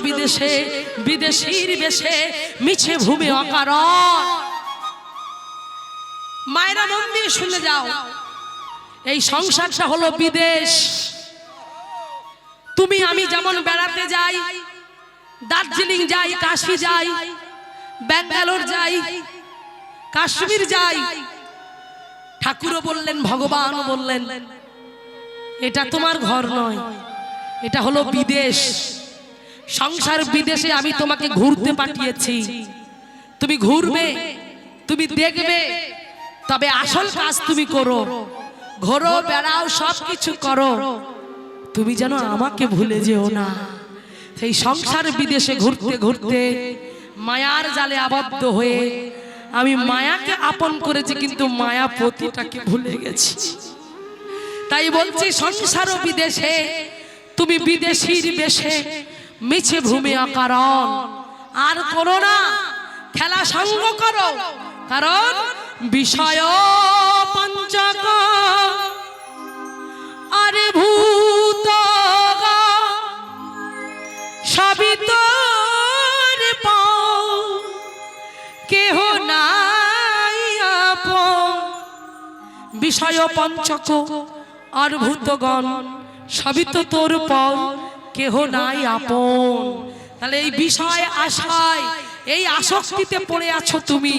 বিদেশে বিদেশির বেশে মিছে ভূমি অকারণ। মায়েরা মন দিয়ে শুনে যাও, এই সংসারটা হলো বিদেশ। তুমি আমি যেমন বেড়াতে যাই, দার্জিলিং যাই, কাশি যাই, ব্যাঙ্গালোর যাই, কাশ্মীর যাই, ঠাকুরও বললেন, ভগবানও বললেন, এটা তোমার ঘর নয়, এটা হলো বিদেশ। সংসার বিদেশে আমি তোমাকে ঘুরতে পাঠিয়েছি, তুমি ঘুরবে, তুমি দেখবে, তবে আসল কাজ তুমি করো, ঘোরো, বেড়াও, সব কিছু করো, তুমি যেন আমাকে ভুলে যেও না। সেই সংসার বিদেশে ঘুরতে ঘুরতে মায়ার জালে আবদ্ধ হয়ে আমি মায়াকে আপন করেছি, কিন্তু মায়াপতিটাকে ভুলে গেছি। তাই বলছি, সংসার বিদেশে তুমি বিদেশির বেশে মিছে ভূমি অকারণ। আর করো না, খেলা সঙ্গ করো, কারণ বিষয় পঞ্চক আরে ভূত সবই তোর পাও, কেহ নাই আপন। বিষয় পঞ্চক আর ভূতগণ সবই তো তোর পাও, কেহ নাই আপন। তাহলে এই বিষয় আশায়, এই আসক্তিতে পড়ে আছো তুমি,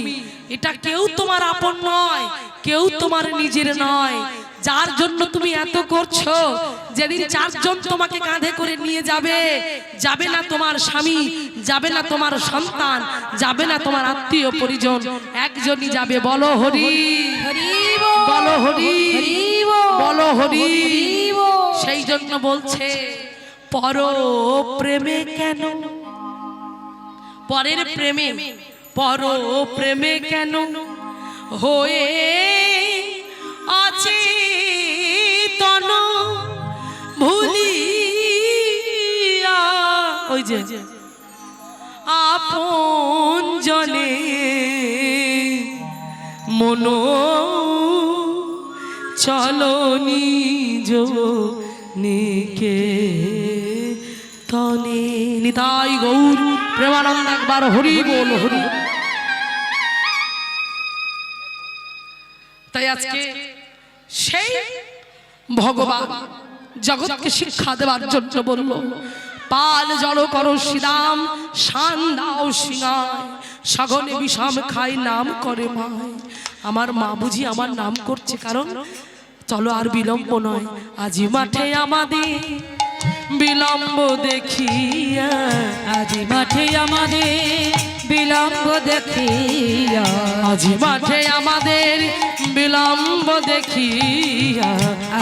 এটা কেউ তোমার আপন নয়, কেউ তোমার নিজের নয়। যার জন্য তুমি এত করছো, যেদিন চারজন তোমাকে কাঁধে করে নিয়ে যাবে, যাবে না তোমার স্বামী, যাবে না তোমার সন্তান, যাবে না তোমার আত্মীয় পরিজন, একজনই যাবে। বলো হরি, বলো হরি, বলো হরি। সেই জন্য বলছে, পর প্রেমে কেন, পরের প্রেমে, পর প্রেমে কেন হয়ে আছে তন ভুলিয়া, ওই যে আপন জনে মন চলো নিজ নিকে তনে। নিতাই গৌর প্রেমানন্দ, একবার হরি বল, হরি। তাই আজকে সেই ভগবান জগৎকে শিক্ষা দেওয়ার জন্য বলল, পাল জল করো শ্রীরাম, শান দাও সিংহায়, সগনে বিষম খাই নাম করে মায়। আমার মা বুঝি আমার নাম করছে, কারণ চলো আর বিলম্ব নয়, আজি মাঠে আমাদের বিলম্ব দেখিয়া, আজি মাঠে আমাদের বিলম্ব দেখিয়া, আজি মাঠে আমাদের বিলম্ব দেখিয়া,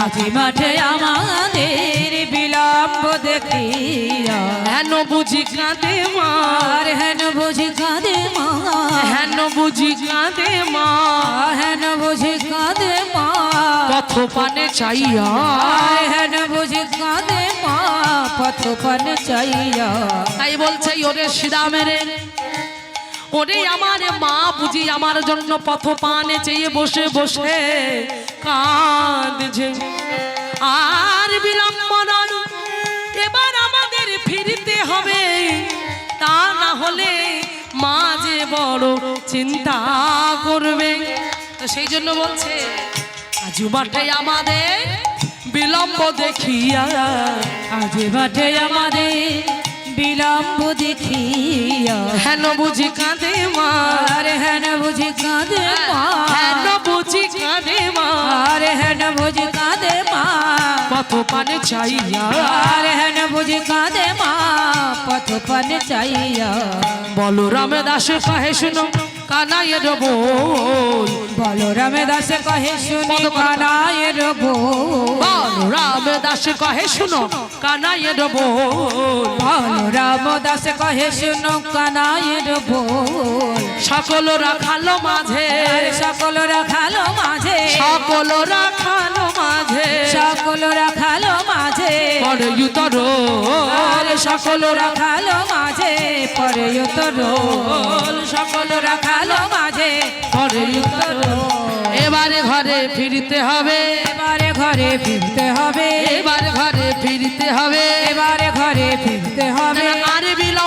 আজি মাঠে আমাদের বিলম্ব দেখিয়া। হেন বুঝি কাঁদে মা, আর হেন বুঝি কাঁদে মা, হেন বুঝি কাঁদে মা, হেন বুঝি কাঁদে মা, পথ পানে চাইয়া, হেন বুঝি কাঁদে মা, পথ পানে চাইয়া। তাই বলছে, ওরে শ্রীরামের, ওরে আমার মা বুঝি আমার জন্য পথ পানে চেয়ে বসে বসে কাঁদছে। আর বিলম্ব নয়, এবার আমাদের ফিরতে হবে, তা না হলে মা যে বড় চিন্তা করবে। তো সেই জন্য বলছে, আজ মাঠে আমাদের বিলম্ব দেখিয়া, আজ মাঠে আমাদের বিলম্ব দেখিয়া, হেন বুঝি কাঁদে মা, আর হেন বুঝি কাঁদে মা, হেন বুঝি কাঁদে মা, আর হেন বুঝি কাঁদে মা, পথ পানে চাইয়া, আর হেন বুঝি কাঁদে মা, পথ পানে চাইয়া। বলরাম দাস কহে শুনো কানাইয়ের বল, বলরাম দাস কহে শুনি কানাইয়ের বল, বলরাম দাস কহে শুনো কানাইয়ের বল, বলরাম দাস কহে শুনো কানাইয়ের বল। সকল রাখালো মাঝে, সকল রাখালো মাঝে, সকল রাখালো মাঝে, সকল রাখালো মাঝে, পরে উতর, আর সকল রাখালো মাঝে, পরে উতর, সকল রাখালো মাঝে, পরে উতর। এবারে ঘরে ফিরতে হবে, এবারে ঘরে ফিরতে হবে, এবারে ঘরে ফিরতে হবে, এবারে ঘরে ফিরতে হবে। আর বিলম্ব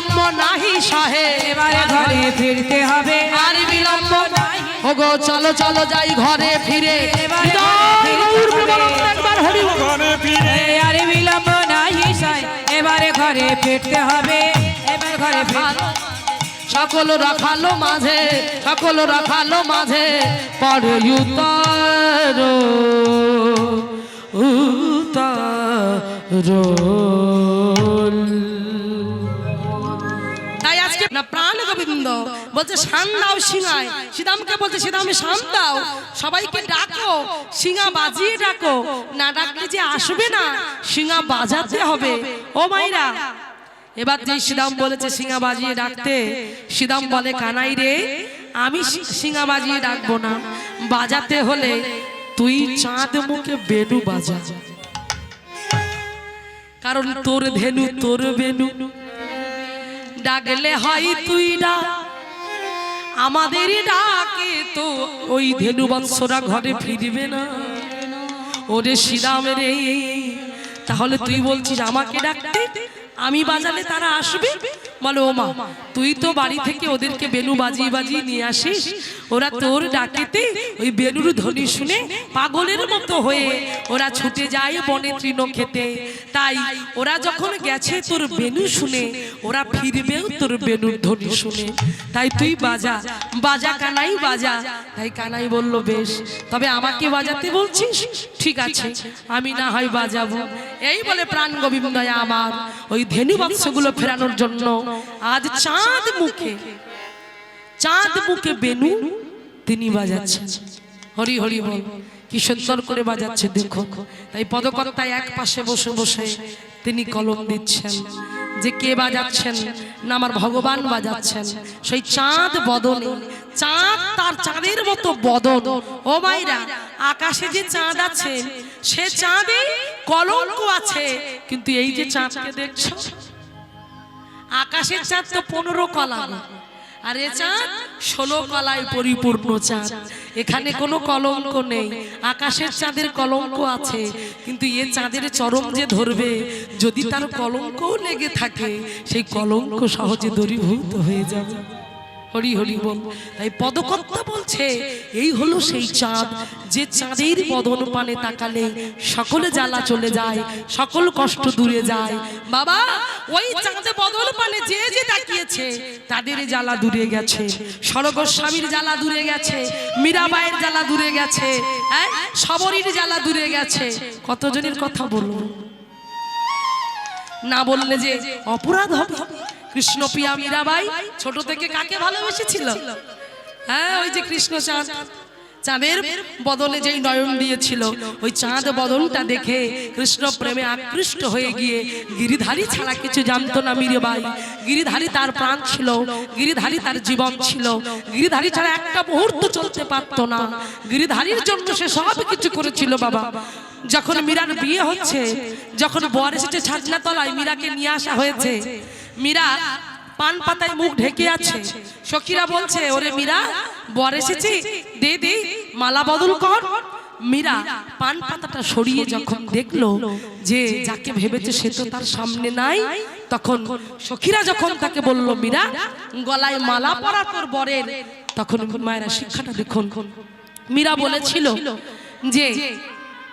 ফিরতে হবে আর বিলম্ব নাই। ওগো চলো চলো যাই ঘরে ফিরে। এবারে একবার হরি বল। ঘরে ফিরে আর বিলম্ব নাই সাই এবারে ঘরে ফিরতে হবে এবার ঘরে ফিরতে সকল রাখালো মাঝে, সকল রাখালো মাঝে পরে উতার উতার। তাই আজকে না প্রাণ গোবিন্দ বলছে শান দাও সিংহায়, সীতামকে বলছে সীতামে শান দাও, সবাইকে ডাকো, সিংহা বাজিয়ে ডাকো, না ডাকলে যে আসবে না, সিংহা বাজাতে হবে। ও মাইরা এবার যে সীতাম বলেছে সিংহা বাজিয়ে ডাকতে, সীতাম বলে কানাই রে আমি সিংহা বাজিয়ে ডাকবো না, বাজাতে হলে তুই চাঁদ মুখে বেনু বাজা, কারণ তোর ধেনু তোর বেনু, ডাকলে হয় তুই ডাক, আমাদের ডাকে তো ওই ধেনু বৎসরা ঘরে ফিরবে না। ওরে শ্রীরাম রে, তাহলে তুই বলছিস আমাকে ডাকতে, আমি বাজালে তারা আসবে? বলো ও মা তুই তো বাড়ি থেকে ওদেরকে বেনু বাজিয়ে বাজিয়ে নিয়ে আসিস, ওরা তোর ডাকেতে ওই বেনুর ধ্বনি শুনে পাগলের মতো হয়ে ওরা ছুটে যায় বনে তৃণ খেতে। তাই ওরা যখন গেছে তোর বেনু শুনে, ওরা ফিরবেও তোর বেনুর ধ্বনি শুনে। তাই তুই বাজা, বাজা কানাই বাজা। তাই কানাই বলল বেশ, তবে আমাকে বাজাতে বলছিস, ঠিক আছে আমি না হয় বাজাবো। এই বলে প্রাণ গোবিন্দ আমার ওই ধেনু বৎসগুলো ফেরানোর জন্য আজ চাঁদ মুখে, চাঁদ মুখে বেনু তিনি বাজাচ্ছেন। হরি হরি বল, কি সুন্দর করে বাজাচ্ছে দেখো। তাই পদকর্তায় এক পাশে বসে বসে তিনি কলম দিচ্ছেন যে কে বাজাচ্ছেন, না আমার ভগবান বাজাচ্ছেন। সেই চাঁদ বদনে, চাঁদ তার চাঁদের মতো বদন। ও মাইরা আকাশে যে চাঁদ আছে সে চাঁদে কলঙ্ক আছে, কিন্তু এই যে চাঁদকে দেখছো, আকাশের চাঁদ তো 15 কলা, আর এ চাঁদ 16 কলায় পরিপূর্ণ চাঁদ। এখানে কোনো কলঙ্ক নেই, আকাশের চাঁদের কলঙ্ক আছে, কিন্তু এ চাঁদের চরম যে ধরবে, যদি তার কলঙ্কও লেগে থাকে সেই কলঙ্ক সহজে দূরীভূত হয়ে যাবে। হরি হরি বল। তাই পদকর্তা বলছে এই হলো সেই চাঁদ, যে চাঁদের বদন পানে তাকালে সকলে জ্বালা চলে যায়, সকল কষ্ট দূরে যায়। বাবা ওই চাঁদে বদন পানে যে যে তাকিয়েছে তাদের জ্বালা দূরে গেছে, স্বর্গস্বামীর জ্বালা দূরে গেছে, মীরাবাইয়ের জ্বালা দূরে গেছে, হ্যাঁ সবরীর জ্বালা দূরে গেছে। কতজনের কথা বলবো, না বললে যে অপরাধ হবে। কৃষ্ণ প্রিয়া মীরাবাই ছোট থেকে কাকে ভালোবেসেছিল? হ্যাঁ ওই যে কৃষ্ণ চাঁদ, চাঁদের বদনে যেই নয়ন দিয়েছিল, ওই চাঁদ বদনটা দেখে কৃষ্ণ প্রেমে আকৃষ্ট হয়ে গিয়ে গিরিধারী ছাড়া কিছু জানতো না মীরাবাই। গিরিধারী তার প্রাণ ছিল, গিরিধারী তার জীবন ছিল, গিরিধারী ছাড়া একটা মুহূর্ত চলতে পারতো না। গিরিধারীর জন্য সে সব কিছু করেছিল বাবা। যখন মীরার বিয়ে হচ্ছে, যখন বর এসেছে ছাদনা তলায়, মীরাকে নিয়ে আসা হয়েছে, মীরা পান পাতায় মুখ ঢেকে আছে। সখীরা বলছে ওরে মীরা বর এসেছে, দে দে মালা বদল কর। মীরা পান পাতাটা সরিয়ে যখন দেখলো যে যাকে ভেবেছে সে তো তার সামনে নাই, তখন সখীরা যখন তাকে বলল মীরা গলায় মালা পরা তোর বরের, তখন মায়েরা শিক্ষাটা দেখুন। মীরা বলেছিল যে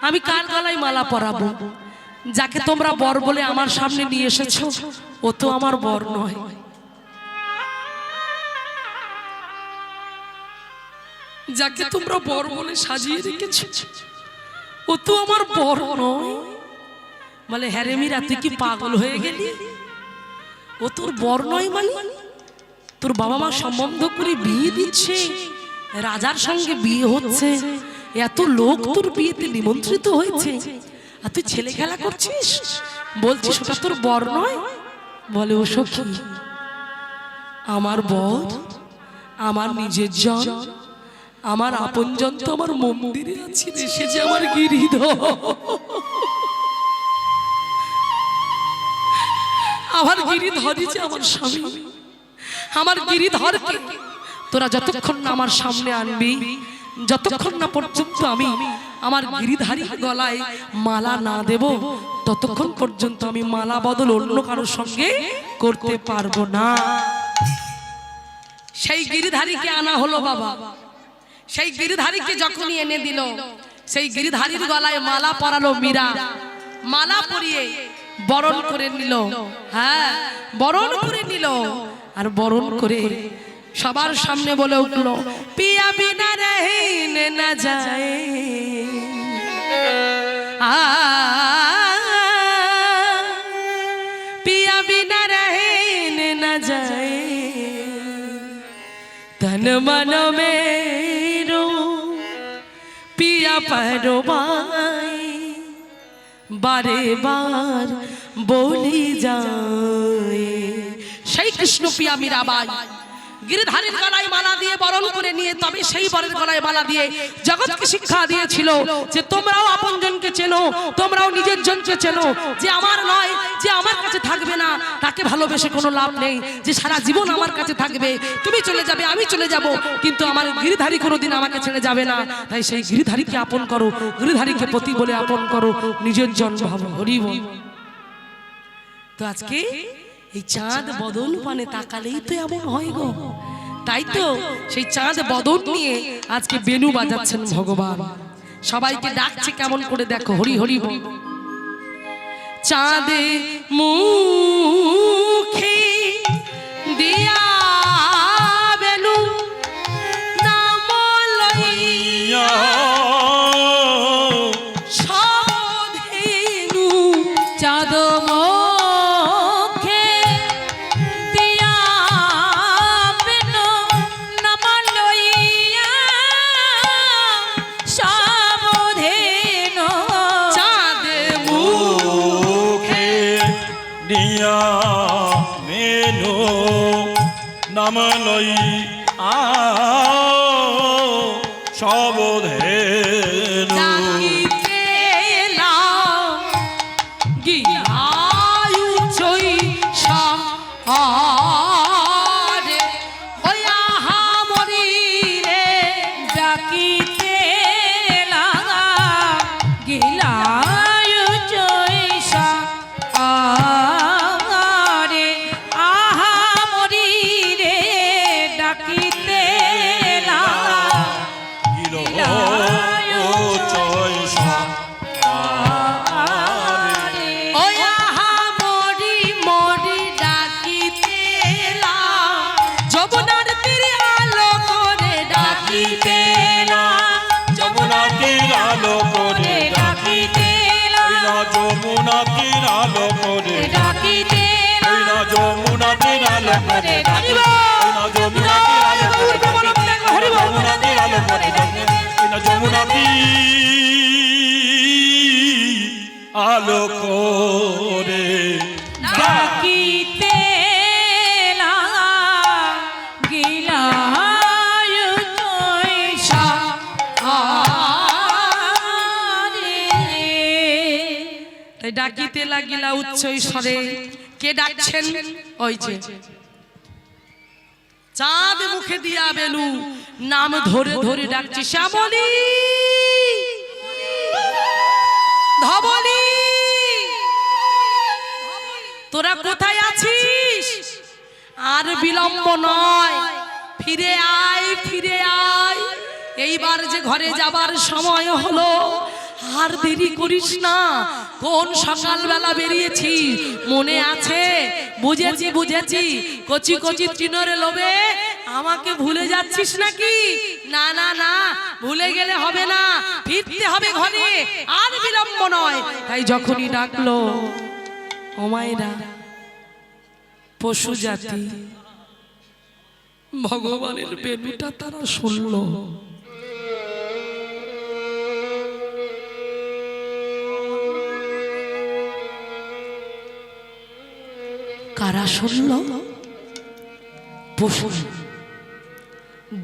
আমি কার গলায় মালা পরাবো? যাকে তোমরা বর বলে আমার সামনে নিয়ে এসেছো ও তো আমার বর নয়। যাকে তোমরা বর বলে সাজিয়ে রেখেছো ও তো আমার বর নয়। বলে হ্যাঁ রে মীরা তুই কি পাগল হয়ে গেলি? ও তোর বর নয় মানে? তোর বাবা মা সম্বন্ধ করে বিয়ে দিচ্ছে, রাজার সঙ্গে বিয়ে হচ্ছে, এত লোক তোর বিয়েতে নিমন্ত্রিত হয়েছে, আর তুই ছেলে খেলা করছিস, বলছিস ওটা তোর বর নয়? বলে ও সখী আমার বর আমার নিজের জন, আমার আপনজন তো আমার মন্দিরে আছে, সে যে আমার গিরিধর, আমার গিরিধরই যে আমার স্বামী। আমার গিরিধরকে তোরা যতক্ষণ না আমার সামনে আনবি, যতক্ষণ না পর্যন্ত আমি আমার গিরিধারী গলায় মালা না দেব, ততক্ষণ পর্যন্ত আমি মালা বদল অন্য কারোর সঙ্গে করতে পারবো না। সেই গিরিধারীকে আনা হলো বাবা। সেই গিরিধারীকে যখনই এনে দিল, সেই গিরিধারীর গলায় মালা পরালো মীরা। মালা পরিয়ে বরণ করে নিল, হ্যাঁ বরণ করে নিল। আর বরণ করে সবার সামনে বলে উঠলো, পিয়া বিনা রহিনে না যায়, पिया बिना रहने न जाए, तन मन मेरो पिया परवाए, बारे बार बोली जाए। সেই কৃষ্ণ পিয়া মীরাবাই গিরিধারীর গলায় মালা দিয়ে বরণ করে নিয়ে, তবে সেই বরের গলায় মালা দিয়ে জগৎকে শিক্ষা দিয়েছিল যে তোমরাও আপনজনকে চেনো, তোমরাও নিজের জনকে চেনো। যে আমার নয়, যে আমার কাছে থাকবে না, তাকে ভালোবেসে কোনো লাভ নেই। যে সারা জীবন আমার কাছে থাকবে, তুমি চলে যাবে আমি চলে যাব, কিন্তু আমার গিরিধারী কোনোদিন আমাকে ছেড়ে যাবে না। তাই সেই গিরিধারীকে আপন করো, গিরিধারীকে পতি বলে আপন করো, নিজের জন ভাবো। হরি বল। তো আজকে এই চাঁদ বদন পানে তাকালেই তো এমন হয় গো। তাই তো সেই চাঁদ বদন নিয়ে আজকে বেনু বাজাচ্ছেন ভগবান, সবাইকে ডাকছে কেমন করে দেখো। হরি হরি বল। চাঁদে মুখে দিয়া বেনু নাম লইয়া সধেনু, চাঁদ নাম লই সবধেনু, যমুনা তীরালো করে ডাকিতে, যমুনা তীরালো করে ডাকিতে, যমুনা তীরালো করে ডাকিতে, যমুনা তীরালো করে ডাকিতে, যমুনা আলো করে ডাকিতে ডাকিতে লাগিলা উচ্চ স্বরে। কে ডাকছেন? ওই যে চাঁদ মুখে দিয়া বেনু নাম ধরে ধরে ডাকছে, শ্যামলী ধবলী তোরা কোথায় আছিস? আর বিলম্ব নয়, ফিরে আয় ফিরে আয়। এইবার যে ঘরে যাবার সময় হলো, আর দেরি করিস না। কোন সকালবেলা বেরিয়েছি মনে আছে? বুঝেছি বুঝেছি, কচি কচি তৃণরে লোভে আমাকে ভুলে যাচ্ছিস নাকি? না না না, ভুলে গেলে হবে না, ফিরতে হবে ঘরে, আর বিলম্ব নয়। তাই যখনই ডাকলো, ও মায়েরা পশু জাতি ভগবানের বেনুটা তারা শুনলো। কারা শুনল? পশু,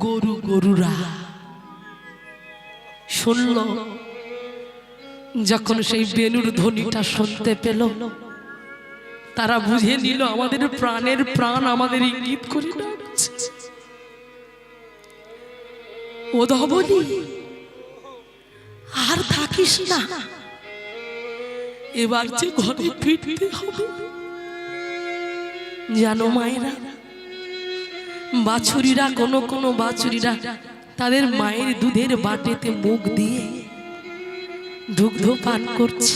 গরু গরুরা শুনল। যখন সেই বেনুর ধ্বনিটা শুনতে পেল, তারা বুঝে নিল আমাদের প্রাণের প্রাণ আমাদের ইঙ্গিত করে ডাকছে। ও ধবলী, আর থাকিস না, এবার যে ঘরে ফিরতে হবে। জানো মায়েরা, বাছুরিরা কোনো কোনো বাছুরিরা তাদের মায়ের দুধের বাটিতে মুখ দিয়ে দুগ্ধ পান করছে।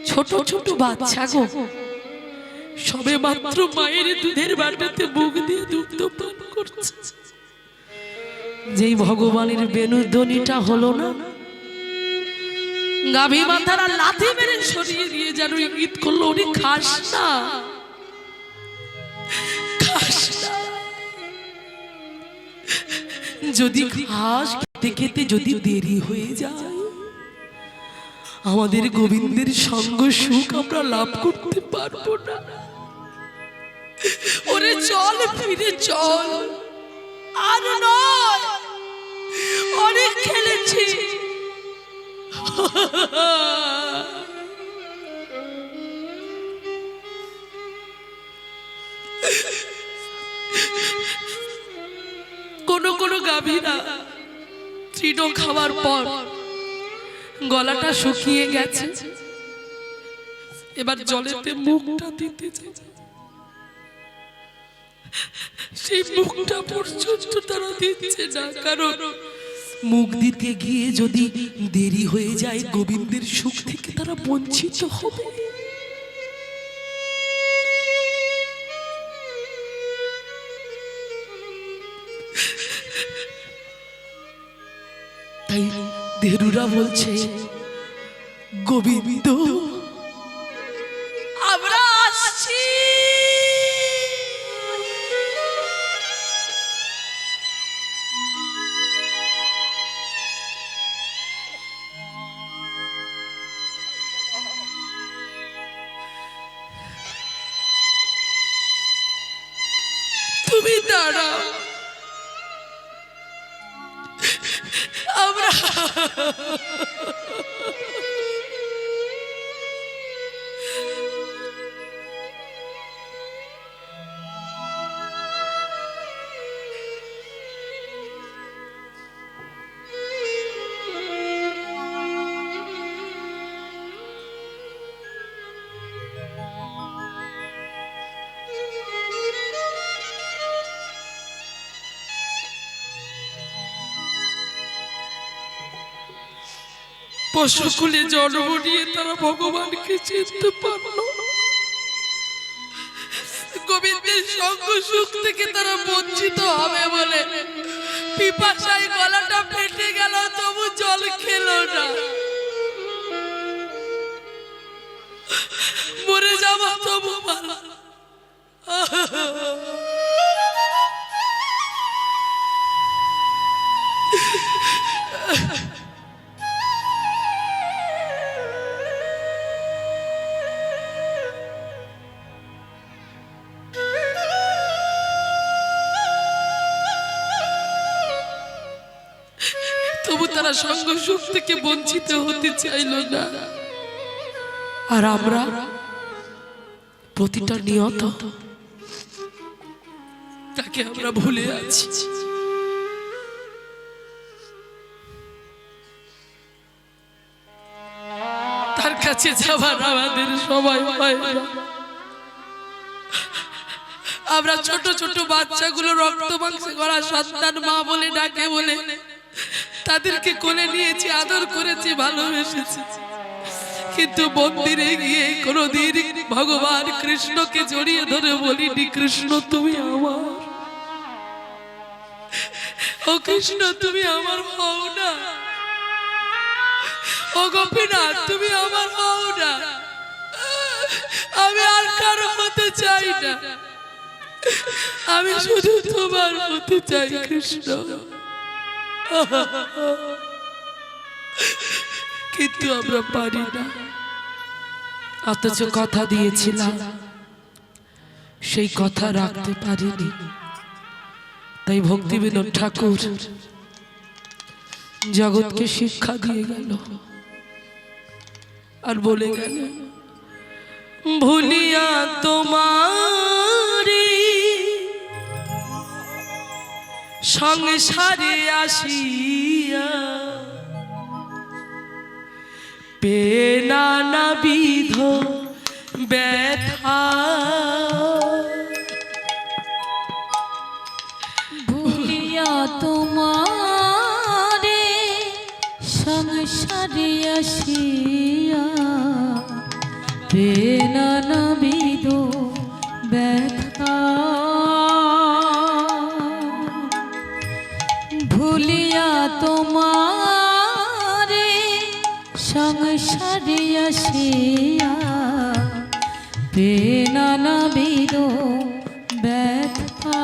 ছোট ছোট বাচ্চা গো, সবে মাত্র মায়ের দুধের বাটিতে মুখ দিয়ে দুগ্ধ পান করছে। যেই ভগবানের বেণুধ্বনিটা হলো না, গাভী মাথারা লাথি মেরে সরিয়ে দিয়ে যেন ইঙ্গিত করলো, উনি খাস না, খাস না। যদি ঘাস খেতে খেতে যদি দেরি হয়ে যায়, আমাদের গোবিন্দের সঙ্গ সুখ আমরা লাভ করতে পারবো না। ওরে চল, ফিরে চল, আর নয়, অনেক খেলেছি। কোন কোন গাভীরা তৃণ খাওয়ার পর গলাটা শুকিয়ে গেছে, এবার জলেতে মুখটা দিতে চাইছে, সেই মুখটা পর্যন্ত তারা দিচ্ছে না, কারণ মুখ দিতে গিয়ে যদি দেরি হয়ে যায় গোবিন্দের সুখ থেকে তারা বঞ্চিত হবে। তাই দেহরুরা বলছে, গোবিন্দ আমরা আসছি। তুমি দাঁড়াও, আমরা পশুকুলে জন্ম নিয়ে তারা ভগবানকে চিনতে পারল, গোবিন্দের সঙ্গ সুখ থেকে তারা বঞ্চিত হবে বলে পিপাসায় গলাটা ফেটে গেল, তবু জল খেলো না। মরে যাবো তবু ভালো। তবু তারা সঙ্গ সুখ থেকে বঞ্চিত হতে চাইল না। আর আমরা প্রতিটা নিয়ত তাকে আমরা ভুলে আছি। তার কাছে যাবার আমাদের সময় হয় না। আমরা ছোট ছোট বাচ্চাগুলো রক্ত মাংসে গড়া সন্তান মা বলে ডাকে বলে তাদেরকে কোলে নিয়েছি, আদর করেছি, ভালোবেসেছি, কিন্তু মন্দিরে গিয়ে কোনদিন ভগবান কৃষ্ণকে জড়িয়ে ধরে বলিনি, কৃষ্ণ তুমি আমার, ও কৃষ্ণ তুমি আমার হও না, ও গোপীনাথ তুমি আমার হও না, আমি আর কারো হতে চাই না, আমি শুধু তোমার হতে চাই কৃষ্ণ। কিন্তু আমরা পারি না, অথচ কথা দিয়েছিলাম সেই কথা রাখতে পারিনি। তাই ভক্তিবিনোদ ঠাকুর জগৎকে শিক্ষা দিয়ে গেল আর বলে গেল, ভুলিয়া তোমারি সংসারে আসিয়া পে নানাবিধ ব্যথা আসিয়া পেনা নাবিদ ব্যথা ভুলিয়া তোমারে সংসারে আসিয়া পেনা নাবিদ ব্যথা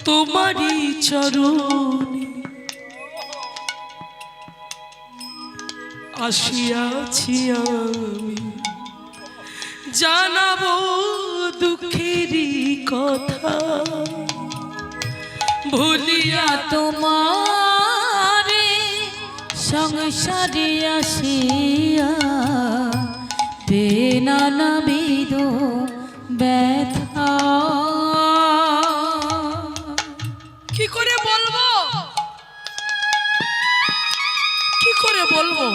তোমারই চরণে আসিয়াছি আমি, জানাবো দুঃখেরই কথা, ভুলিয়া তোমারে সংসারে আসিয়া পেনা নাবিদ ব্যথা কি করে বলবো, কি করে বলবো,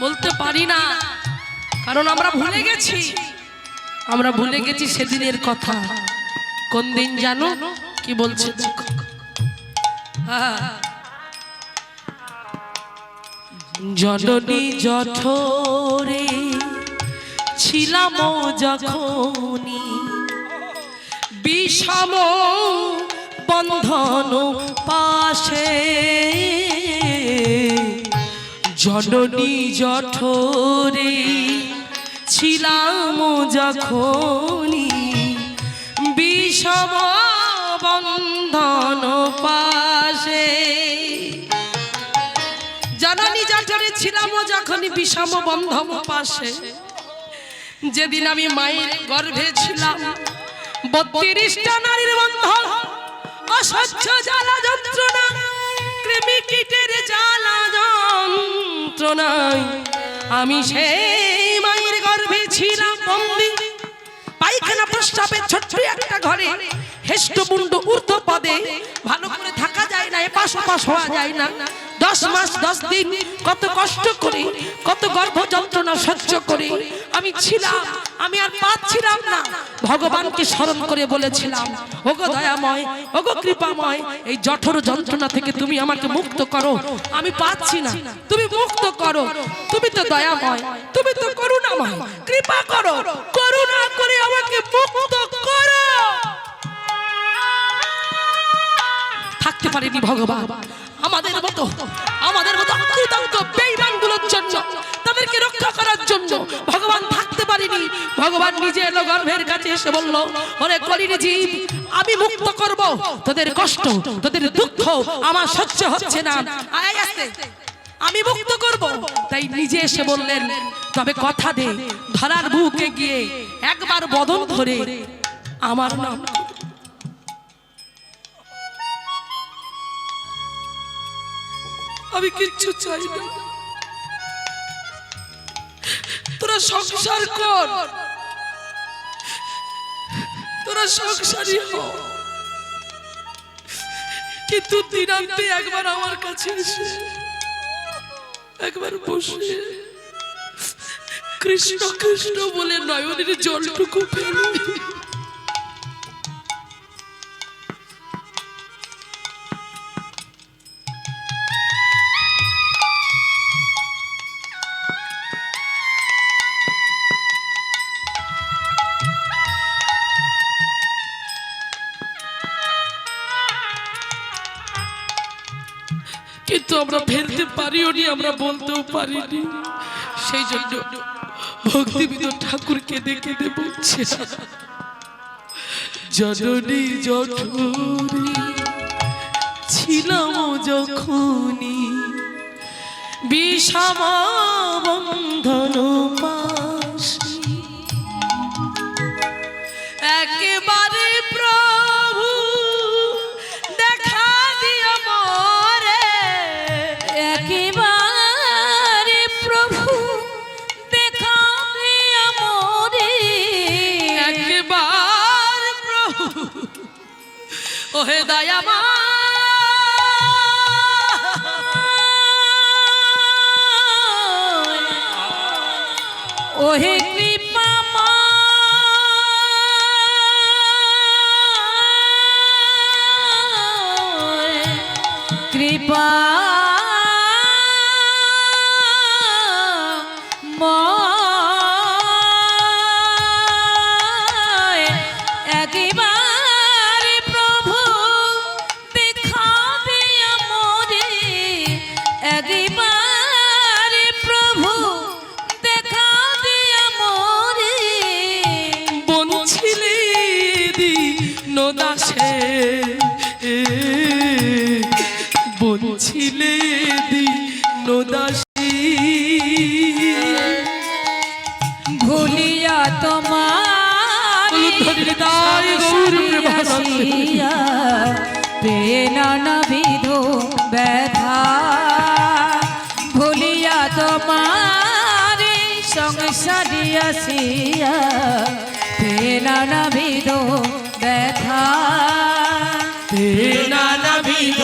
বলতে পারি না, কারণ আমরা ভুলে গেছি, আমরা ভুলে গেছি সেদিনের কথা। কোন দিন জানো কি বলছে দেখো, জননী জঠরে ছিলাম যখনি, বিষম বন্ধন পাশে, জননী জঠরে ছিলাম যখনি, বিষম বন্ধন পাশে, জননী জঠরে ছিলাম যখনই বিষম বন্ধন পাশে, যেদিন আমি মায়ের গর্ভে ছিলাম 32টা নারীর বন্ধন, অসহ্য জ্বালা যন্ত্রণা, কৃমি কীটের জ্বালা যন্ত্রণায় আমি সেই মায়ের গর্ভে ছিলাম বন্দী। পায়খানা প্রস্রাবের ছোট্ট একটা ঘরে হেষ্টমুণ্ড ঊর্ধ্ব পদে, ভালো করে থাকা যায় না, এপাশ ওপাশ হওয়া যায় না। 10 মাস 10 দিন কত কষ্ট করে, কত গর্ভ যন্ত্রণা সহ্য করে আমি ছিলাম, আমি আর পাচ্ছিলাম না। ভগবানকে স্মরণ করে বলেছিলাম, ওগো দয়াময়, ওগো কৃপাময়, এই জঠর যন্ত্রণা থেকে তুমি আমাকে মুক্ত করো, আমি পাচ্ছি না, তুমি মুক্ত করো, তুমি তো দয়াময়, তুমি তো করুণাময়, কৃপা করো, করুণা করে আমাকে মুক্ত করো। থাকতে পারেনি ভগবান আমাদের মতো অকৃতজ্ঞ বেঈমানগুলোর জন্য, তাদেরকে রক্ষা করার জন্য ভগবান থাকতে পারেনি। ভগবান নিজে এলো গর্ভের কাছে এসে বলল, ওরে কলির জীব, আমি মুক্ত করব তোদের কষ্ট, তোদের দুঃখ আমার সহ্য হচ্ছে না, আয় আস্তে, আমি মুক্ত করব। তাই নিজে এসে বললেন, তবে কথা দে, ধরার বুকে গিয়ে একবার বদন ধরে আমার নাম। আমি কিচ্ছু চাই না, তোরা সংসার কর, তোরা সংসারী হ, কিন্তু দিনান্তে একবার আমার কাছে এসে একবার বসে কৃষ্ণ কৃষ্ণ বলে নয়নের জলটুকু ফেলে। কিন্তু আমরা ফেলতে পারিও নি, আমরা বলতেও পারিনি। সেই জন্য ভক্তিবিনোদ ঠাকুর কেঁদে কেঁদে বলছে, জননী জঠরে ছিলাম যখনি, বিষম বন্ধন পাশে, একেবারে প্রভু দেখা দিও মোরে, একেবারে প্রভু দেখা দিও মোরে, একবার প্রভু ওহে দয়াময়, ওহে কৃপাময়, কৃপা দাসে বলছিলে দিন দাসী ভুলিয়া তোমার নানাবিধ ব্যথা ভুলিয়া তোমার সংসারি আসিয়া নানাবিধ ব্যথা নানাবিধ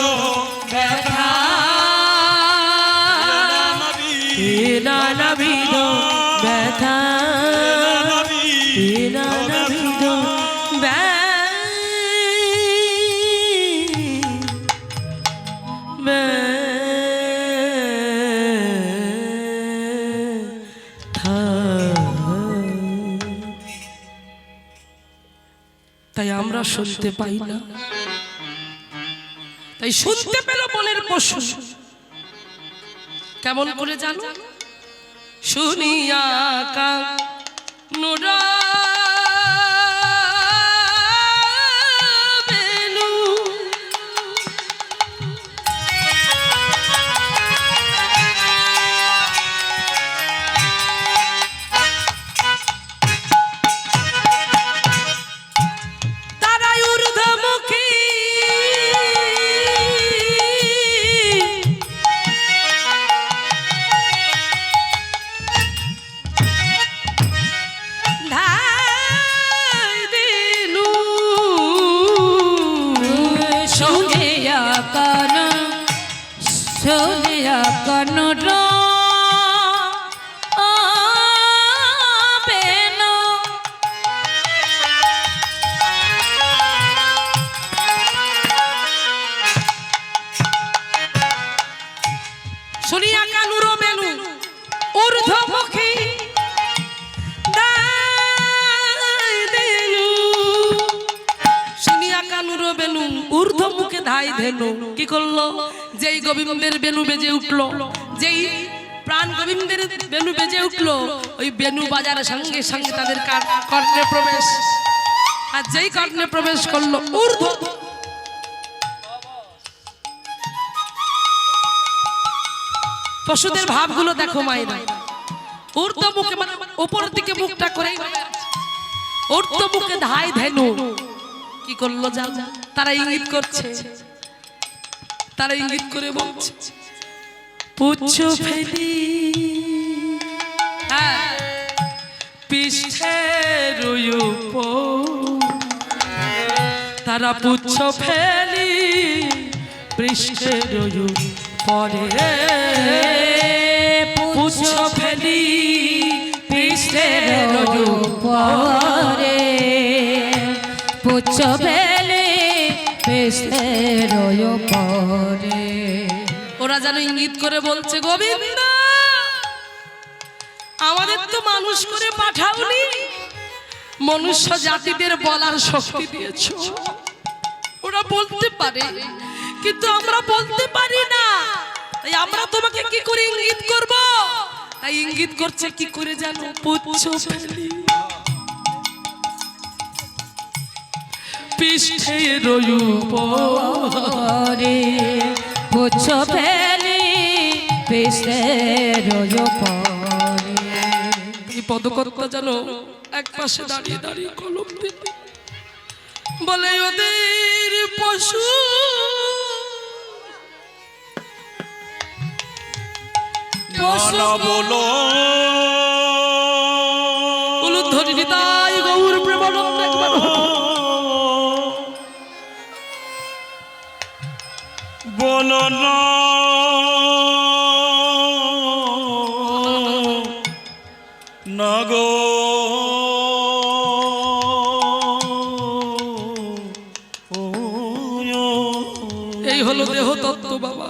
ব্যথা নানাবিধ ব্যথা নানাবিধ তাই আমরা শুনতে পাই না, তাই শুনতে পেল বলের পশু কেমন করে জানো? শুনিয়া কানুরা সোনিয়া কনর বেনো শুনিয়া কানুর বেনু ঊর্ধ্বমুখী শুনিয়া কানুর বেনু ঊর্ধ্বমুখে ধাই ধেনু কি করলো? যেই গোবিন্দের বেনু বেজে উঠলো, যেই প্রাণ গোবিন্দের বেনু বেজে উঠলো, ওই বেনু বাজার সঙ্গে সঙ্গে তাদের কর্ণে প্রবেশ, আর যেই কর্ণে প্রবেশ করলো ঊর্ধ্ব পশুদের ভাবগুলো দেখো মায়েরা, ঊর্ধ্ব মুখে মানে উপর দিকে মুখটা করে ঊর্ধ্ব মুখে ধাই ধেনু কি করলো জানো? তারা ইঙ্গিত করছে, তারা ইঙ্গিত করে বলছে পুচ্ছ ফেলি পৃষ্ঠের তারা পুচ্ছ ফেলি পৃষ্ঠের পরে পুচ্ছ ফেলি পৃষ্ঠের পরে পুচ্ছ ফেলে পেশের পরে ওরা যেন ইঙ্গিত করে বলছে গোবিন্দ আমাদের তো মানুষ করে পাঠাওনি, মনুষ্য জাতিদের বলার শক্তি দিয়েছো। ওরা বলতে পারে কিন্তু আমরা বলতে পারি না, তাই আমরা তোমাকে কি করে ইঙ্গিত করব? তাই ইঙ্গিত করছে কি করে জানো? পুচ্ছ ফেলি পৃষ্ঠের পরে পুচ্ছ ফেলি পেশের পরে। এই পদকর্তা জানো এক পাশে দাঁড়িয়ে দাঁড়িয়ে কলম দিতে বলে ওদের পশু বলো উলুধ্বনি নিতাই গৌর প্রেমানন্দ একবার বলো না গো এই হলো দেহ তত্ত্ব বাবা।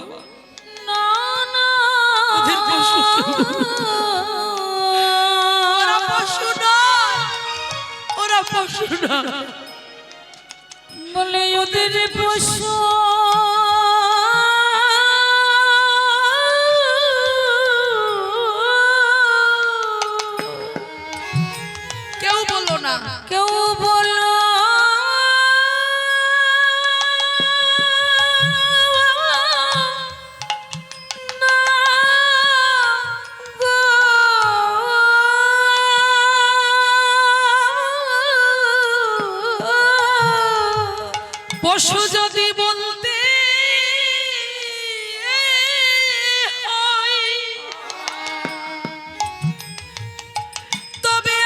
বলে ওদের পশু কেউ বলো না, কেউ বলো পশু যদি বলতে হয়, তবে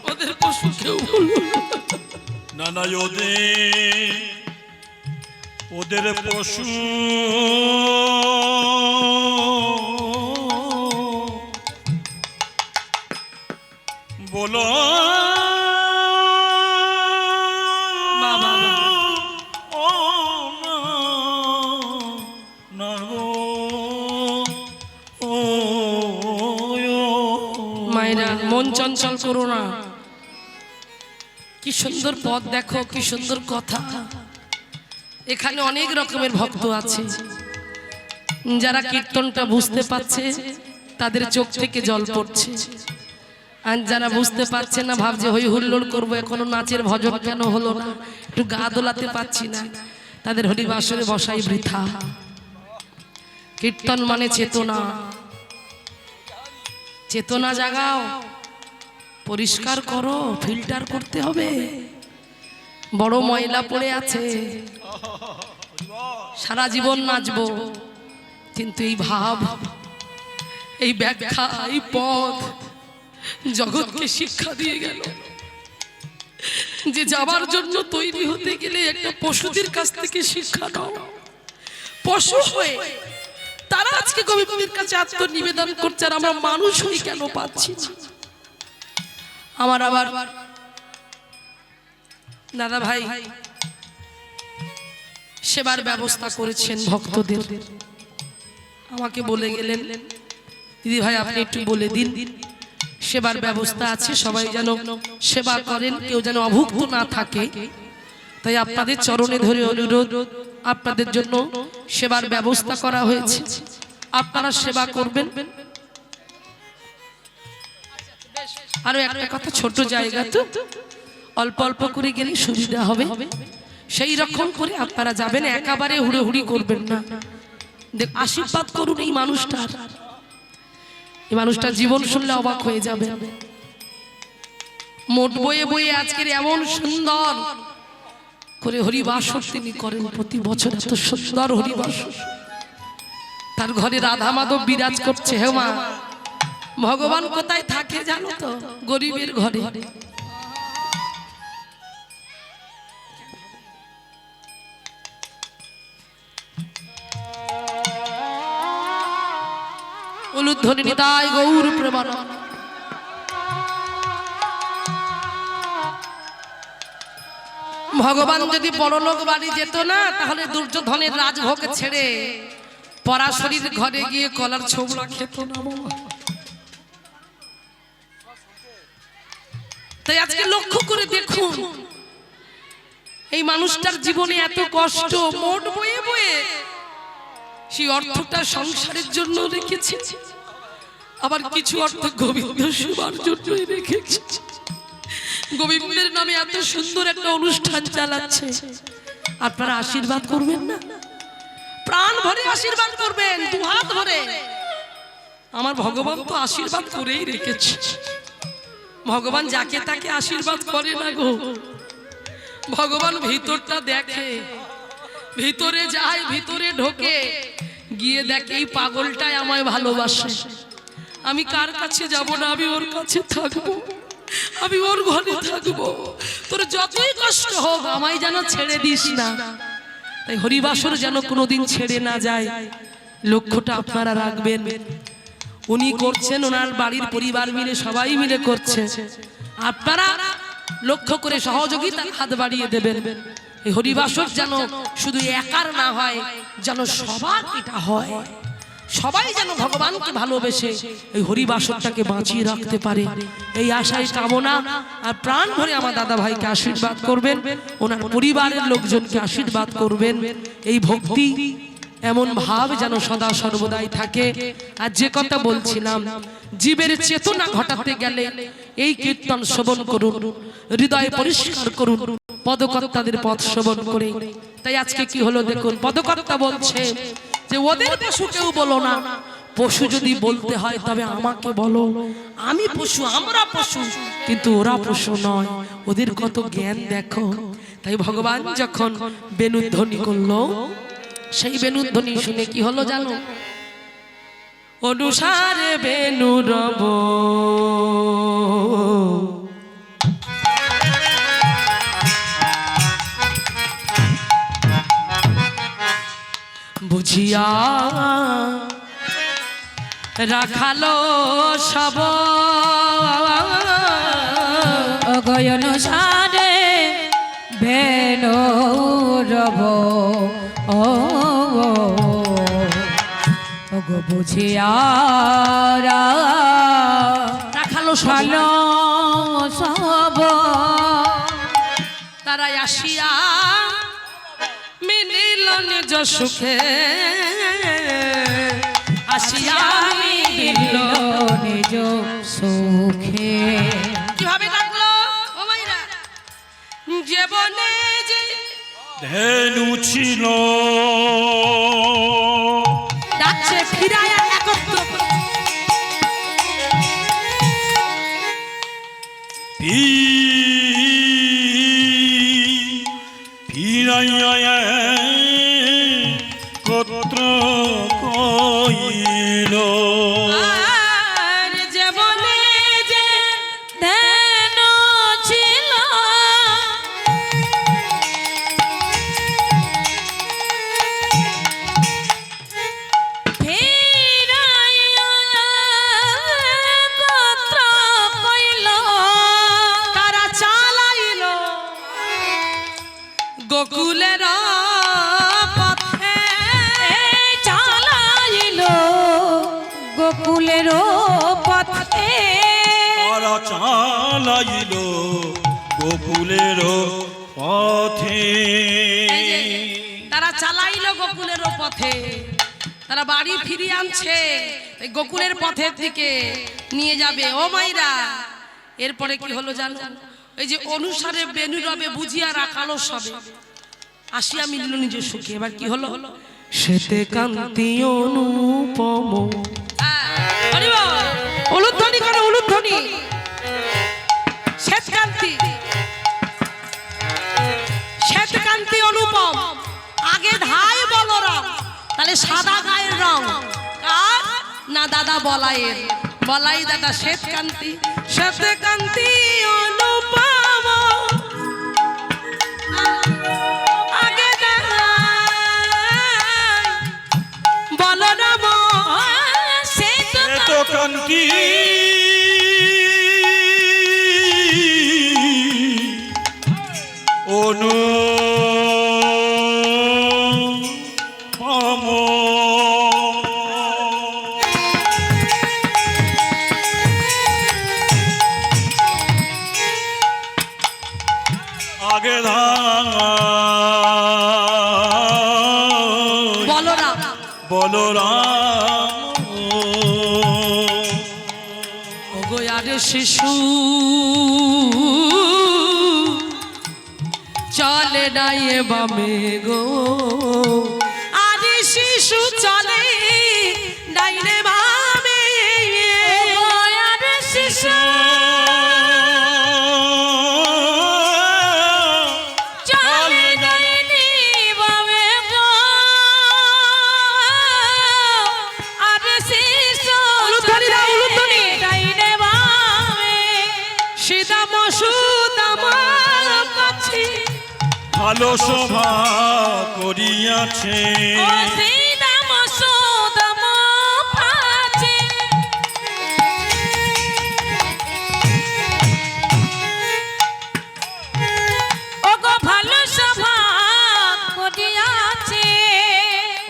ওদের পশু কেউ না না ওদের পশু বলো ও না গো ও মায়েরা মন চঞ্চল করো না। কি সুন্দর পথ দেখো, কি সুন্দর কথা। এখানে অনেক রকমের ভক্ত আছে, যারা কীর্তনটা বুঝতে পারছে তাদের চোখ থেকে জল পড়ছে, আর যারা বুঝতে পারছে না ভাবছে হই হুল্লোড় করবো, এখনো নাচের ভজন কেন হলো না, একটু গা দোলাতে পারছি না, তাদের হরিবাসরে বসাই বৃথা। কীর্তন মানে চেতনা, চেতনা জাগাও, পরিষ্কার করো, ফিল্টার করতে হবে। বড় ময়লা পড়ে আছে, সারা জীবন নাচবো, কিন্তু এই ভাব, এই ব্যাখ্যা, এই পথ জগৎকে শিক্ষা দিয়ে গেল যে যাবার জন্য তৈরি হতে গেলে একটা পশুদের কাছ থেকে শিক্ষা নাও। পশু হয়ে তারা আজকে গোবিন্দের কাছে আত্মনিবেদন করছে, আর আমরা মানুষ হই কেন পাচ্ছি না। আমার আবার দাদা ভাই সেবার ব্যবস্থা করেছেন ভক্তদের, আমাকে বলে গেলেন দিদি ভাই আপনি একটু বলে দিন, সেবার ব্যবস্থা আছে, সবাই যেন সেবা করেন, কেউ যেন অভুক্ত না থাকে। তাই আপনাদের চরণে ধরে অনুরোধ, আপনাদের জন্য সেবার ব্যবস্থা করা হয়েছে, আপনারা সেবা করবেন। আরো একটা কথা, ছোট জায়গা তো, অল্প অল্প করে গেলে সুবিধা হবে, সেই রকম করে আপনারা যাবেন, একেবারে হুড়োহুড়ি করবেন না। আশীর্বাদ করুন এই মানুষটার, এই মানুষটার জীবন শুনলে অবাক হয়ে যাবে। মোট বয়ে বয়ে আজকের এমন সুন্দর করে হরিবাসর তিনি করেন, প্রতি বছর এত সুন্দর হরিবাসর, তার ঘরে রাধা মাধব বিরাজ করছে। হে মা, ভগবান কোথায় থাকে জানো তো? গরিবের ঘরে। উলুধ্বনি নিতাই গৌর প্রেমানন্দ। ভগবান যদি পরলোক বাড়ি যেত না, তাহলে দুর্যোধনের রাজভোগ ছেড়ে পরাশরীর ঘরে গিয়ে কলার ছোবড়া খেত না। তাই আজকে লক্ষ্য করে দেখুন, এই মানুষটার জীবনে এত কষ্ট, মোট বয়ে বয়ে সেই অর্থটা সংসারের জন্য রেখেছে, আবার কিছু অর্থ গোবিন্দ সেবার জন্য রেখেছে। গোবিন্দের নামে এত সুন্দর একটা অনুষ্ঠান চালাচ্ছে, আপনারা আশীর্বাদ করবেন না? প্রাণ ভরে আশীর্বাদ করবেন, দুহাত ভরে। আমার ভগবান তো আশীর্বাদ করেই রেখেছে। ভগবান যাকে তাকে আশীর্বাদ করে না গো, ভগবান ভিতরটা দেখে, ভিতরে যায়, ভিতরে ঢোকে, গিয়ে দেখে এই পাগলটাই আমায় ভালোবাসে, আমি কার কাছে যাব না, আমি ওর কাছে থাকবো, আমি ওর ঘরে থাকবো, তোর যতই কষ্ট হোক আমায় যেন ছেড়ে দিস না। তাই হরিবাসর যেন কোনোদিন ছেড়ে না যায়, লক্ষ্যটা আপনারা রাখবেন। উনি করছেন, ওনার বাড়ির পরিবার মিলে সবাই মিলে করছে, আপনারা লক্ষ্য করে সহযোগিতার হাত বাড়িয়ে দেবেন। এই হরিবাসর যেন শুধু একার না হয়, যেন সবার এটা হয়, সবাই যেন ভগবানকে ভালোবেসে এই হরিবাসরটাকে বাঁচিয়ে রাখতে পারে, এই আশাই কামনা। আর প্রাণ ভরে আমার দাদা ভাইকে আশীর্বাদ করবেন, ওনার পরিবারের লোকজনকে আশীর্বাদ করবেন। এই ভক্তি, এমন ভাব যেন সদা সর্বদাই থাকে। আর যে কথা বলছিলাম, জীবের চেতনা ঘটাতে গেলে এই কীর্তন শ্রবণ করুন, হৃদয় পরিষ্কার করুন, পদকর্তাদের পথ শ্রবণ করে তাই আজকে কি হলো দেখুন, পদকর্তা বলছে যে ওদের পশু কেউ বলো না, পশু যদি বলতে হয় তবে আমাকে বলো, আমি পশু, আমরা পশু, কিন্তু ওরা পশু নয়, ওদের কত জ্ঞান দেখো। তাই ভগবান যখন বেণুধ্বনি করলো, সেই বেণুধ্বনি শুনে কি হলো জানো, অনুসারে বেণু রব বুঝিয়া রাখালো সব অগয়ন সারে বেনো রব ও গো বুঝিয়া রাখালো সব, ভালো সব তারা আসিয়া মিলিল নিজ সুখে, আসিয়া মিলিল নিজ সুখে। কিভাবে ডাকলো ও মাইরা, জীবনে যে ধেনু ছিল ডাকছে ফিরায়া একত্র ফিরাইয়া কত্র কইল আর জীবনে যে ধ্যান ছিল ফিরাইয়া কত্র কইল, তারা চালাইল গোকুলের পথে, চালাইল গোকুলের পথে। তারা চালাইল গোকুলের পথে। এই যে, তারা চালাইল গোকুলের পথে, তারা বাড়ি ফিরিয়ে আনছে এই গোকুলের পথের দিকে নিয়ে যাবে ও মাইরা। এরপরে কি হলো জানো, এই যে অনুসারে বেনু রবে বুঝিয়া রাখালো সবে, আসিয়া মিলল নিজের সুখে। এবার কি হলো, শ্বেতে কান্তি অনুপম, উলুধ্বনি করে উলুধ্বনি, শ্বেতকান্তি, শ্বেতকান্তি অনুপম, আগে ধাই বলরাম, তাহলে সাদা গায়ের রং কার না দাদা বলাইয়ের, বলাই দাদা শ্বেতকান্তি, শ্বেতকান্তি অনুপম, আগে ধাই বলরাম, শ্বেতকান্তি অনুপম আগে বলরাম, বলরাম ওগো আরে শিশু চলে নাই এ বামে গো, আরে শিশু চলে নাই রে বামে, আরে শিশু চলে নাই রে বামে গো, আরে শিশু উলুধ্বনি দাও, উলুধ্বনি, ডাইনে বামে সীতাম সুদাম পাছি, ভালো শোভা করিয়াছে ও সীতাম সুদাম পাছি, ওগো ভালো সভা করিয়াছে।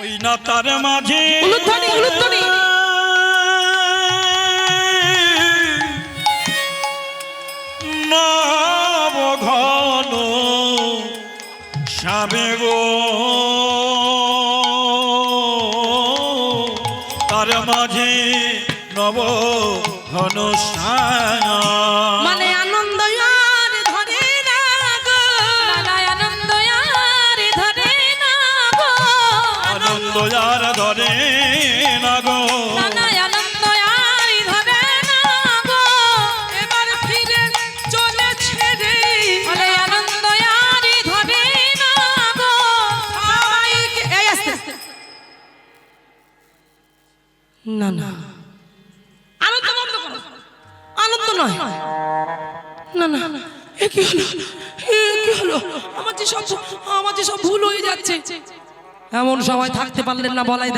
ওই না তার মাঝে উলুধ্বনি, উলুধ্বনি, নব ঘন শ্যামে গো, তার মাঝে নব ঘন শ্যাম, মানে আনন্দ আর ধরে না গো, আনন্দ আর ধরে না না, আনন্দ বন্ধ করো, আনন্দ নয়। না না, এ কি হলো, এ কি হলো, আমার যে সব ভুল হয়ে যাচ্ছে। এমন সবাই থাকতে পারলেন না বলাই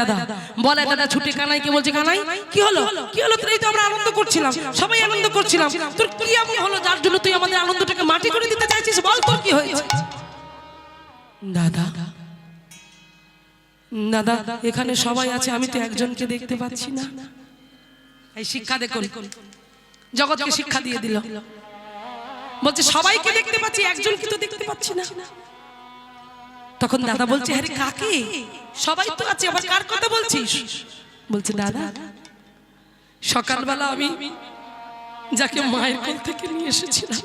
দাদা ছুটে কানাইকে বলছে, কানাই কি হলো, কি হলো? তোর এই তো আমরা আনন্দ করছিলাম, সবাই আনন্দ করছিলাম, তোর কি এমন হলো যার জন্য তুই আমাদের আনন্দটাকে মাটি করে দিতে চাইছিস? বল তোর কি হয়েছে? দাদা এখানে সবাই আছে, আমি তো একজনকে দেখতে পাচ্ছি না। এই শিক্ষা দেখুন, জগৎকে শিক্ষা দিয়ে দিল, বলছে সবাইকে দেখতে পাচ্ছি, একজনকে তো দেখতে পাচ্ছি না। তখন দাদা বলছে, আরে কাকে? সবাই তো আছে, আবার কার কথা বলছিস? বলছে, দাদা সকালবেলা আমি যাকে মায়ের কোল থেকে নিয়ে এসেছিলাম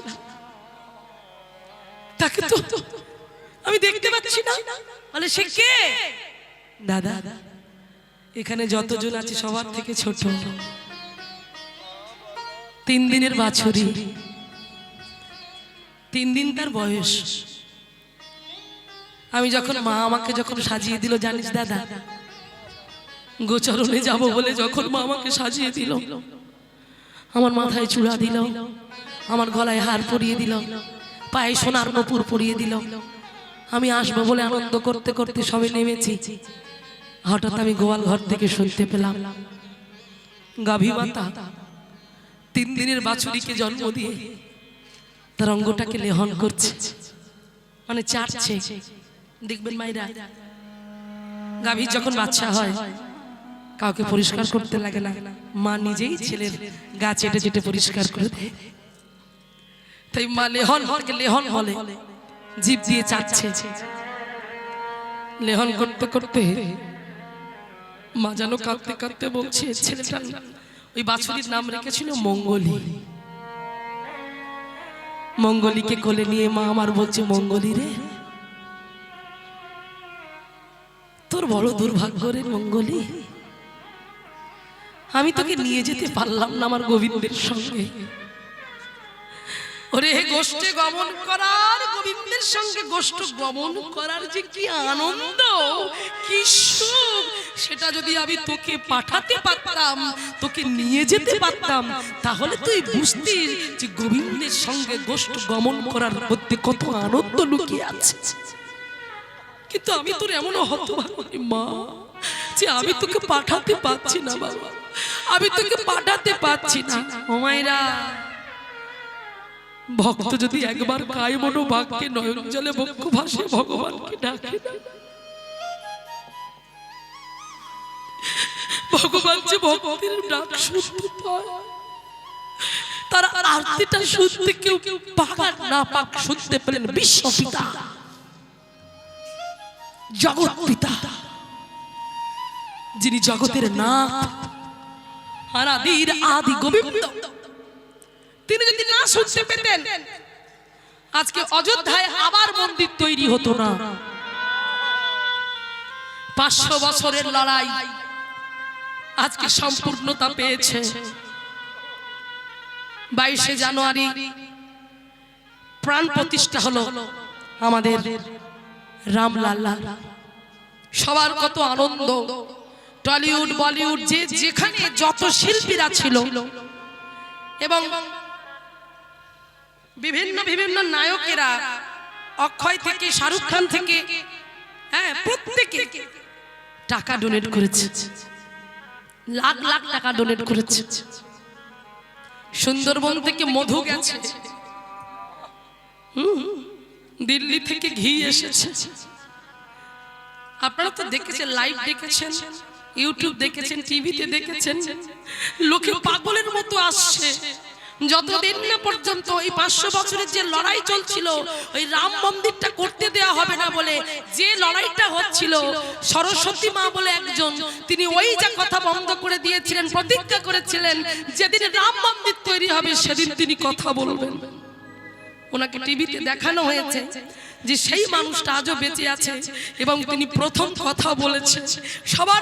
তাকে তো আমি দেখতে পাচ্ছি না। বলে, সে কে? দাদা এখানে যতজন আছে সবার থেকে ছোট, 3 দিনের বাছুরি, 3 দিন তার বয়স। আমি যখন মা আমাকে যখন সাজিয়ে দিল, জানিস দাদা, গোচরণে যাব বলে যখন মা আমাকে সাজিয়ে দিল, আমার মাথায় চূড়া দিল, আমার গলায় হার পরিয়ে দিল, পায়ে সোনার নূপুর পরিয়ে দিল, আমি আসবো বলে আনন্দ করতে করতে সবে নেমেছি। হঠাৎ আমি গোয়াল ঘর থেকে শুনতে পেলাম গাভী মাতা 3 দিনের বাছুরিকে জন্ম দিয়ে তার অঙ্গটাকে লেহন করছে, মানে চাটছে। দেখবেন মায়েরা, গাভীর যখন বাচ্চা হয় কাউকে পরিষ্কার করতে লাগে না, মা নিজেই ছেলের গা চেটে চেটে পরিষ্কার করে দেয়। তাই মা লেহন বলে, জিভ দিয়ে চাটছে। লেহন করতে করতে মা যেন কাঁদতে কাঁদতে বলছে, ছেলেটার ওই বাছুরির নাম রেখেছিল মঙ্গলী। মঙ্গলীকে কোলে নিয়ে মা আমার বলছে, মঙ্গলী রে, তোর বড় দুর্ভাগ্য রে মঙ্গলী, আমি তোকে নিয়ে যেতে পারলাম না আমার গোবিন্দের সঙ্গে। ওরে গোষ্ঠে গমন করার, গোবিন্দের সঙ্গে গোষ্ঠ গমন করার যে কি আনন্দ, কি সুখ, সেটা যদি আমি তোকে পাঠাতে পারতাম, তোকে নিয়ে যেতে পারতাম, তাহলে তুই বুঝতিস যে গোবিন্দের সঙ্গে গোষ্ঠ গমন করার মধ্যে কত আনন্দ লুকিয়ে আছে। কিন্তু আমি তোর এমন হতভাগী মা যে আমি তোকে পাঠাতে পারছি না বাবা, আমি তোকে পাঠাতে পারছি না। ও মায়েরা, ভক্ত যদি একবার কায় মনো বাক্যে নয়ন জলে বক্ষ ভাসে ভগবানকে ডাকে, ভগবান যে ভক্তের ডাক শুনতে পায়, তার আরতিটা শুনতে কেউ পাক না পাক শুনতে পেলেন বিশ্বপিতা, জগৎ পিতা, যিনি জগতের নাথ, আদির আদি গোবিন্দ, তিনি যদি না শুনতে পেতেন আজকে অযোধ্যায় আবার মন্দির তৈরি হতো না। 500 বছরের লড়াই আজকে সম্পূর্ণতা পেয়েছে। 22শে জানুয়ারি প্রাণ প্রতিষ্ঠা হলো আমাদের রামলালা। সবার কত আনন্দ, টলিউড বলিউড যে যেখানে যত শিল্পীরা ছিল এবং বিভিন্ন বিভিন্ন নায়কেরা, অক্ষয় থেকে শাহরুখ খান থেকে, হ্যাঁ, প্রত্যেকে টাকা ডোনেট করেছে, লাখ লাখ টাকা ডোনেট করেছে। সুন্দরবন থেকে মধু গেছে, দিল্লি থেকে ঘি এসেছে। আপনারা তো দেখেছেন, লাইভ দেখেছেন, ইউটিউব দেখেছেন, টিভিতে দেখেছেন, লোকে পাগলের মতো আসছে। যতদিন না পর্যন্ত ওই 500 বছরের যে লড়াই চলছিল, ওই রাম মন্দিরটা করতে দেওয়া হবে না বলে যে লড়াইটা হচ্ছিল, সরস্বতী মা বলে একজন, তিনি ওই যে কথা বন্ধ করে দিয়েছিলেন, প্রতিজ্ঞা করেছিলেন যেদিন রাম মন্দির তৈরি হবে সেদিন তিনি কথা বলবেন। ওনাকে টিভিতে দেখানো হয়েছে যে সেই মানুষটা আজও বেঁচে আছে এবং তিনি প্রথম কথা বলেছেন। সবার